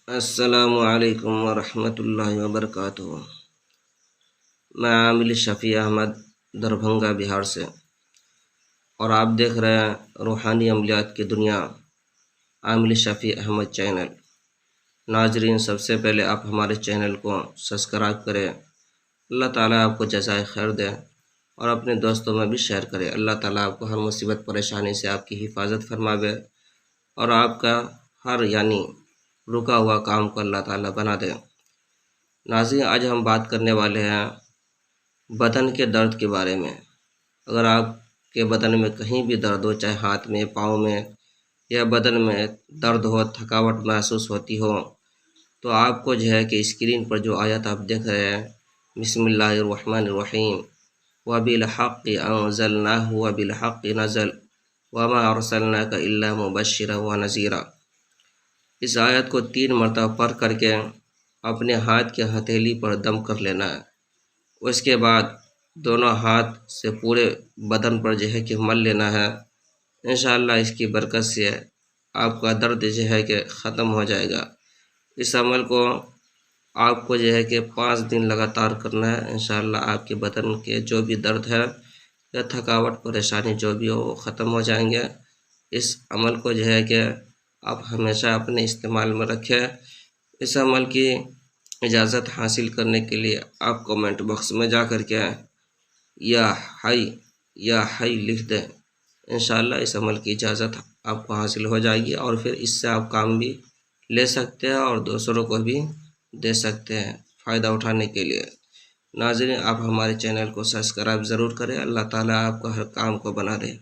السلام علیکم ورحمۃ اللہ وبرکاتہ۔ میں عامل شفیع احمد دربھنگہ بہار سے، اور آپ دیکھ رہے ہیں روحانی عملیات کی دنیا عامل شفیع احمد چینل۔ ناظرین، سب سے پہلے آپ ہمارے چینل کو سبسکرائب کریں۔ اللہ تعالیٰ آپ کو جزائے خیر دے، اور اپنے دوستوں میں بھی شیئر کریں۔ اللہ تعالیٰ آپ کو ہر مصیبت پریشانی سے آپ کی حفاظت فرماوے، اور آپ کا ہر رکا ہوا کام کو اللہ تعالیٰ بنا دے۔ ناظرین، آج ہم بات کرنے والے ہیں بدن کے درد کے بارے میں۔ اگر آپ کے بدن میں کہیں بھی درد ہو، چاہے ہاتھ میں، پاؤں میں، یا بدن میں درد ہو، تھکاوٹ محسوس ہوتی ہو، تو آپ کو کہ اسکرین پر جو آیت آپ دیکھ رہے ہیں، بسم اللہ الرحمن الرحیم، وَبِالْحَقِّ أَنزَلْنَاهُ وَبِالْحَقِّ نَزَلَ وَمَا أَرْسَلْنَاكَ إِلَّا مُبَشِّرًا وَنَذِيرًا۔ اس آیت کو 3 مرتبہ پڑھ کر کے اپنے ہاتھ کے ہتھیلی پر دم کر لینا ہے۔ اس کے بعد دونوں ہاتھ سے پورے بدن پر کہ مل لینا ہے۔ انشاءاللہ اس کی برکت سے آپ کا درد کہ ختم ہو جائے گا۔ اس عمل کو آپ کو کہ 5 دن لگاتار کرنا ہے۔ انشاءاللہ آپ کے بدن کے جو بھی درد ہے یا تھکاوٹ پریشانی جو بھی ہو وہ ختم ہو جائیں گے۔ اس عمل کو کہ آپ ہمیشہ اپنے استعمال میں رکھیں۔ اس عمل کی اجازت حاصل کرنے کے لیے آپ کومنٹ باکس میں جا کر کے یا حی لکھ دیں۔ انشاءاللہ اس عمل کی اجازت آپ کو حاصل ہو جائے گی، اور پھر اس سے آپ کام بھی لے سکتے ہیں اور دوسروں کو بھی دے سکتے ہیں فائدہ اٹھانے کے لیے۔ ناظرین، آپ ہمارے چینل کو سبسکرائب ضرور کریں۔ اللہ تعالیٰ آپ کو ہر کام کو بنا دے۔